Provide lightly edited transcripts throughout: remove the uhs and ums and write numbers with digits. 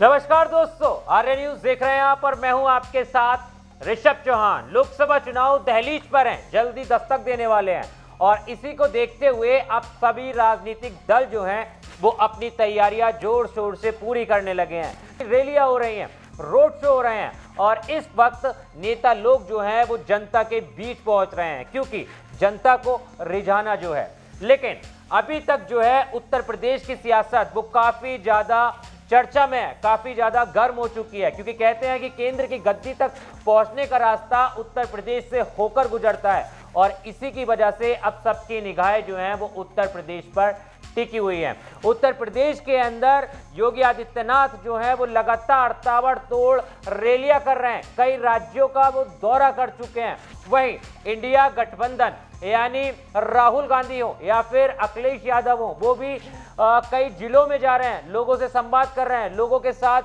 नमस्कार दोस्तों, आर्य न्यूज देख रहे हैं आप और मैं हूं आपके साथ ऋषभ चौहान। लोकसभा चुनाव दहलीज पर हैं, जल्दी दस्तक देने वाले हैं और इसी को देखते हुए अब सभी राजनीतिक दल जो हैं वो अपनी तैयारियां जोर शोर से पूरी करने लगे हैं। रैलियां हो रही हैं, रोड शो हो रहे हैं और इस वक्त नेता लोग जो हैं वो जनता के बीच पहुंच रहे हैं क्योंकि जनता को रिझाना जो है। लेकिन अभी तक जो है उत्तर प्रदेश की सियासत वो काफी ज्यादा चर्चा में है, काफी ज्यादा गर्म हो चुकी है क्योंकि कहते हैं कि केंद्र की गद्दी तक पहुंचने का रास्ता उत्तर प्रदेश से होकर गुजरता है और इसी की वजह से अब सबकी निगाहें जो हैं वो उत्तर प्रदेश पर टिकी हुई है। उत्तर प्रदेश के अंदर योगी आदित्यनाथ जो है वो लगातार ताबड़तोड़ रैलियां कर रहे हैं, कई राज्यों का वो दौरा कर चुके हैं। वहीं इंडिया गठबंधन यानी राहुल गांधी हो या फिर अखिलेश यादव हो, वो भी कई जिलों में जा रहे हैं, लोगों से संवाद कर रहे हैं, लोगों के साथ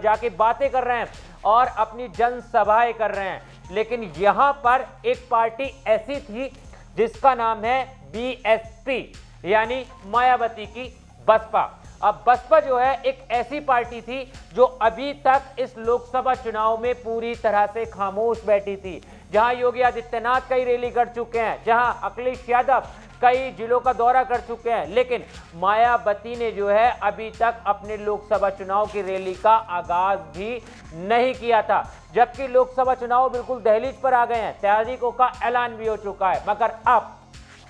जाके बातें कर रहे हैं और अपनी जनसभाएं कर रहे हैं। लेकिन यहां पर एक पार्टी ऐसी थी जिसका नाम है बीएसपी यानी मायावती की बसपा। अब बसपा जो है एक ऐसी पार्टी थी जो अभी तक इस लोकसभा चुनाव में पूरी तरह से खामोश बैठी थी। जहां योगी आदित्यनाथ कई रैली कर चुके हैं, जहां अखिलेश यादव कई जिलों का दौरा कर चुके हैं, लेकिन मायावती ने जो है अभी तक अपने लोकसभा चुनाव की रैली का आगाज भी नहीं किया था। जबकि लोकसभा चुनाव बिल्कुल दहलीज पर आ गए हैं, तारीखों का ऐलान भी हो चुका है। मगर अब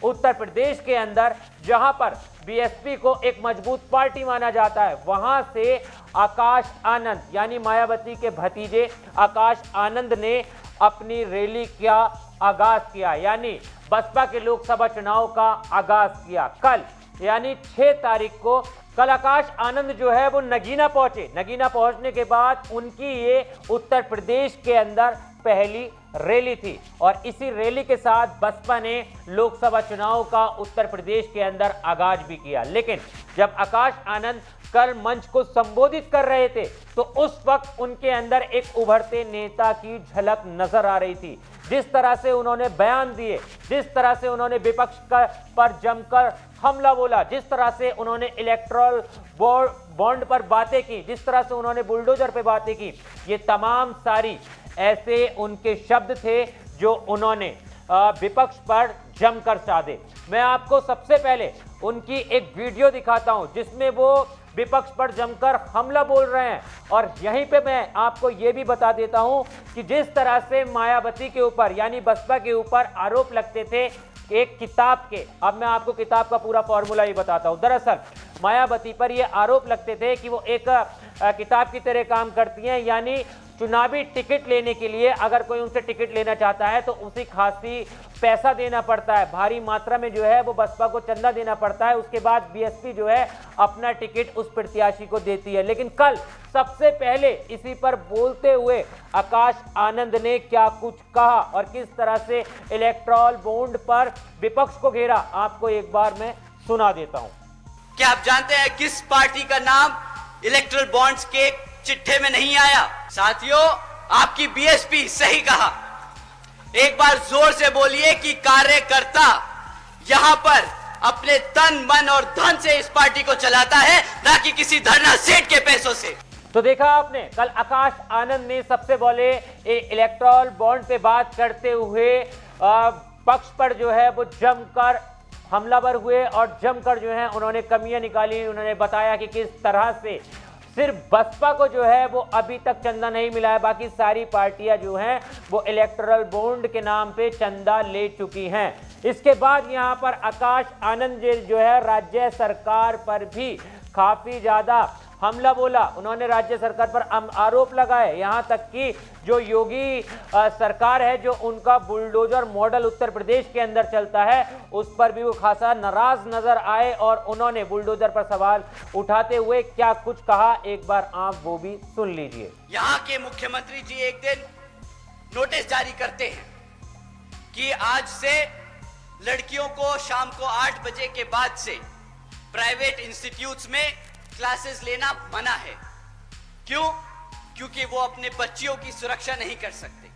उत्तर प्रदेश के अंदर जहां पर बीएसपी को एक मजबूत पार्टी माना जाता है, वहां से आकाश आनंद यानी मायावती के भतीजे आकाश आनंद ने अपनी रैली का आगाज किया, यानी बसपा के लोकसभा चुनाव का आगाज किया। कल यानी 6 तारीख को कल आकाश आनंद जो है वो नगीना पहुंचे। नगीना पहुंचने के बाद उनकी ये उत्तर प्रदेश के अंदर पहली रैली थी और इसी रैली के साथ बसपा ने लोकसभा चुनाव का उत्तर प्रदेश के अंदर आगाज भी किया। लेकिन जब आकाश आनंद कल मंच को संबोधित कर रहे थे तो उस वक्त उनके अंदर एक उभरते नेता की झलक नजर आ रही थी। जिस तरह से उन्होंने बयान दिए, जिस तरह से उन्होंने विपक्ष पर जमकर हमला बोला, जिस तरह से उन्होंने इलेक्टोरल बॉन्ड पर बातें की, जिस तरह से उन्होंने बुलडोजर पे बातें की, ये तमाम सारी ऐसे उनके शब्द थे जो उन्होंने विपक्ष पर जमकर साधे। मैं आपको सबसे पहले उनकी एक वीडियो दिखाता हूं जिसमें वो विपक्ष पर जमकर हमला बोल रहे हैं और यहीं पे मैं आपको ये भी बता देता हूं कि जिस तरह से मायावती के ऊपर यानी बसपा के ऊपर आरोप लगते थे एक किताब के, अब मैं आपको किताब का पूरा फॉर्मूला ही बताता हूं। दरअसल मायावती पर ये आरोप लगते थे कि वो एक किताब की तरह काम करती हैं, यानी चुनावी टिकट लेने के लिए अगर कोई उनसे टिकट लेना चाहता है तो उसी खासी पैसा देना पड़ता है, भारी मात्रा में जो है वो बसपा को चंदा देना पड़ता है। उसके बाद बीएसपी जो है अपना टिकट उस प्रत्याशी को देती है। लेकिन कल सबसे पहले इसी पर बोलते हुए आकाश आनंद ने क्या कुछ कहा और किस तरह से इलेक्टोरल बॉन्ड पर विपक्ष को घेरा, आपको एक बार मैं सुना देता हूं। क्या आप जानते हैं किस पार्टी का नाम इलेक्टोरल बॉन्ड्स के चिट्ठे में नहीं आया? साथियों, आपकी बीएसपी सही कहा। एक बार जोर से बोलिए कि कार्यकर्ता यहां पर अपने तन मन और धन से इस पार्टी को चलाता है, ना कि किसी धरना सेठ के पैसों से। तो देखा आपने, कल आकाश आनंद ने सबसे पहले इलेक्टोरल बॉन्ड पे बात करते हुए पक्ष पर जो है वो जमकर हमलावर हुए और जमकर जो है उन्होंने कमियां निकाली। उन्होंने बताया कि किस तरह से सिर्फ बसपा को जो है वो अभी तक चंदा नहीं मिला है, बाकी सारी पार्टियां जो हैं वो इलेक्टोरल बॉन्ड के नाम पे चंदा ले चुकी हैं। इसके बाद यहां पर आकाश आनंद जो है राज्य सरकार पर भी काफी ज्यादा हमला बोला। उन्होंने राज्य सरकार पर आरोप लगाए, यहां तक कि जो योगी सरकार है, जो उनका बुलडोजर मॉडल उत्तर प्रदेश के अंदर चलता है, उस पर भी वो खासा नाराज नजर आए और उन्होंने बुलडोजर पर सवाल उठाते हुए क्या कुछ कहा, एक बार आप वो भी सुन लीजिए। यहाँ के मुख्यमंत्री जी एक दिन नोटिस जारी करते हैं कि आज से लड़कियों को शाम को 8 बजे के बाद से प्राइवेट इंस्टीट्यूट्स में क्लासेस लेना मना है। क्यों? क्योंकि वो अपने बच्चियों की सुरक्षा नहीं कर सकते।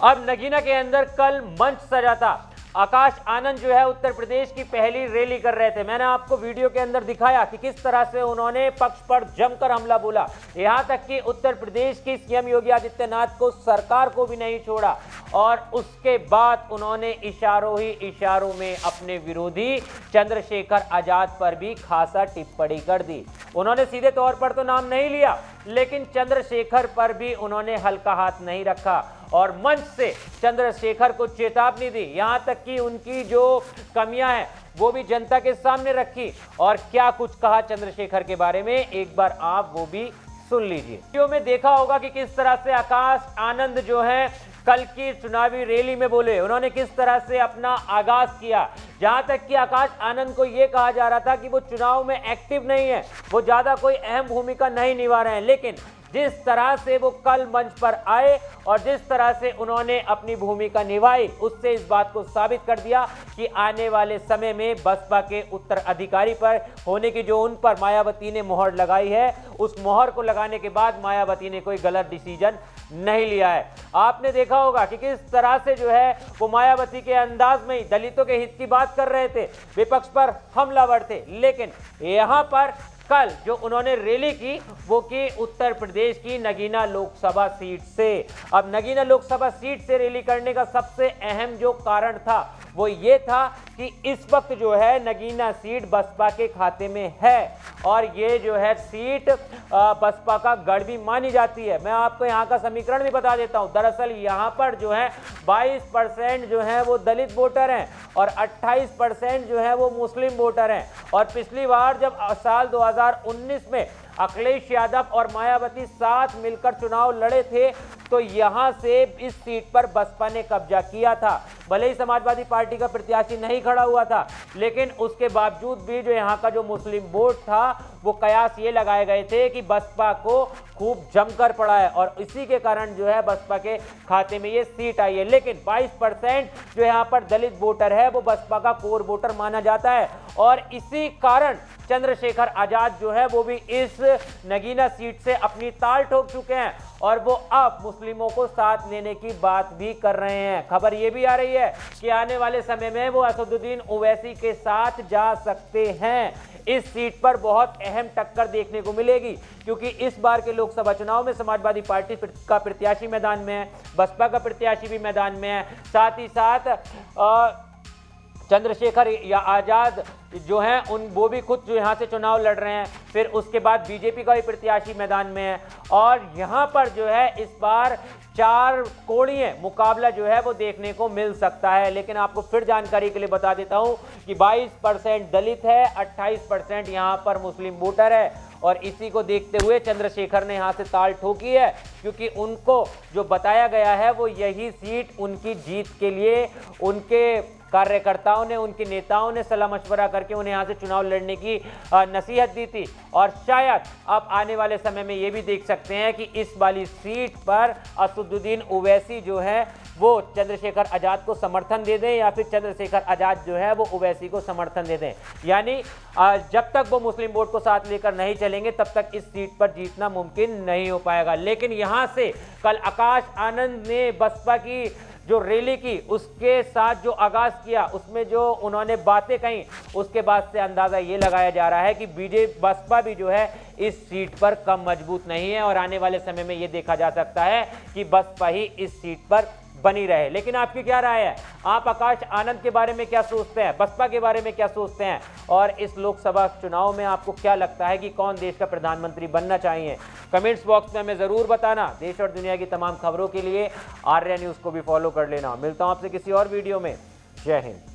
अब नगीना के अंदर कल मंच सजा था आकाश आनंद जो है उत्तर प्रदेश की पहली रैली कर रहे थे। मैंने आपको वीडियो के अंदर दिखाया कि किस तरह से उन्होंने पक्ष पर जमकर हमला बोला, यहां तक कि उत्तर प्रदेश की सीएम योगी आदित्यनाथ को, सरकार को भी नहीं छोड़ा। और उसके बाद उन्होंने इशारों ही इशारों में अपने विरोधी चंद्रशेखर आजाद पर भी खासा टिप्पणी कर दी। उन्होंने सीधे तौर पर तो नाम नहीं लिया, लेकिन चंद्रशेखर पर भी उन्होंने हल्का हाथ नहीं रखा और मंच से चंद्रशेखर को चेतावनी दी। यहां तक कि उनकी जो कमियां हैं वो भी जनता के सामने रखी। और क्या कुछ कहा चंद्रशेखर के बारे में, एक बार आप वो भी सुन लीजिए। वीडियो में देखा होगा कि किस तरह से आकाश आनंद जो है कल की चुनावी रैली में बोले, उन्होंने किस तरह से अपना आगाज किया। जहां तक कि आकाश आनंद को यह कहा जा रहा था कि वो चुनाव में एक्टिव नहीं है, वो ज्यादा कोई अहम भूमिका नहीं निभा रहे हैं, लेकिन जिस तरह से वो कल मंच पर आए और जिस तरह से उन्होंने अपनी भूमिका निभाई, उससे इस बात को साबित कर दिया कि आने वाले समय में बसपा के उत्तराधिकारी पर होने की जो उन पर मायावती ने मोहर लगाई है, उस मोहर को लगाने के बाद मायावती ने कोई गलत डिसीजन नहीं लिया है। आपने देखा होगा कि किस तरह से जो है वो मायावती के अंदाज में ही दलितों के हित की बात कर रहे थे, विपक्ष पर हमलावर थे। लेकिन यहां पर कल जो उन्होंने रैली की वो की उत्तर प्रदेश की नगीना लोकसभा सीट से। अब नगीना लोकसभा सीट से रैली करने का सबसे अहम जो कारण था वो ये था कि इस वक्त जो है नगीना सीट बसपा के खाते में है और ये जो है सीट बसपा का गढ़ भी मानी जाती है। मैं आपको यहाँ का समीकरण भी बता देता हूँ। दरअसल यहाँ पर जो है 22% जो है वो दलित वोटर हैं और 28% जो है वो मुस्लिम वोटर हैं। और पिछली बार जब साल 2019 में अखिलेश यादव और मायावती साथ मिलकर चुनाव लड़े थे तो यहां से इस सीट पर बसपा ने कब्जा किया था। भले ही समाजवादी पार्टी का प्रत्याशी नहीं खड़ा हुआ था, लेकिन उसके बावजूद भी जो यहां का जो मुस्लिम वोट था वो कयास ये लगाए गए थे कि बसपा को खूब जमकर पड़ा है और इसी के कारण जो है बसपा के खाते में ये सीट आई है। लेकिन 22% जो यहाँ पर दलित वोटर है वो बसपा का कोर वोटर माना जाता है और इसी कारण चंद्रशेखर आजाद जो है वो भी इस नगीना सीट से अपनी ताल ठोक चुके हैं और वो अब मुस्लिमों को साथ लेने की बात भी कर रहे हैं। खबर ये भी आ रही है कि आने वाले समय में वो असदुद्दीन ओवैसी के साथ जा सकते हैं। इस सीट पर बहुत अहम टक्कर देखने को मिलेगी क्योंकि इस बार के लोकसभा चुनाव में समाजवादी पार्टी का प्रत्याशी मैदान में है, बसपा का प्रत्याशी भी मैदान में है, साथ ही साथ चंद्रशेखर या आजाद जो हैं उन वो भी खुद जो यहाँ से चुनाव लड़ रहे हैं। फिर उसके बाद बीजेपी का भी प्रत्याशी मैदान में है और यहाँ पर जो है इस बार 4 कोणीय मुकाबला जो है वो देखने को मिल सकता है। लेकिन आपको फिर जानकारी के लिए बता देता हूँ कि 22% दलित है, 28% यहाँ पर मुस्लिम वोटर है और इसी को देखते हुए चंद्रशेखर ने यहाँ से ताल ठोकी है क्योंकि उनको जो बताया गया है वो यही सीट उनकी जीत के लिए उनके कार्यकर्ताओं ने, उनके नेताओं ने सलाह मशवरा करके उन्हें यहाँ से चुनाव लड़ने की नसीहत दी थी। और शायद अब आने वाले समय में ये भी देख सकते हैं कि इस वाली सीट पर असदुद्दीन ओवैसी जो है वो चंद्रशेखर आजाद को समर्थन दे दें या फिर चंद्रशेखर आजाद जो है वो ओवैसी को समर्थन दे दें। यानी जब तक वो मुस्लिम वोट को साथ लेकर नहीं चलेंगे तब तक इस सीट पर जीतना मुमकिन नहीं हो पाएगा। लेकिन यहाँ से कल आकाश आनंद ने बसपा की जो रैली की उसके साथ जो आगाज किया उसमें जो उन्होंने बातें कही उसके बाद से अंदाजा ये लगाया जा रहा है कि बसपा भी जो है इस सीट पर कम मजबूत नहीं है और आने वाले समय में ये देखा जा सकता है कि बसपा ही इस सीट पर बनी रहे। लेकिन आपकी क्या राय है? आप आकाश आनंद के बारे में क्या सोचते हैं, बसपा के बारे में क्या सोचते हैं और इस लोकसभा चुनाव में आपको क्या लगता है कि कौन देश का प्रधानमंत्री बनना चाहिए? कमेंट्स बॉक्स में हमें जरूर बताना। देश और दुनिया की तमाम खबरों के लिए आर्या न्यूज को भी फॉलो कर लेना। मिलता हूं आपसे किसी और वीडियो में। जय हिंद।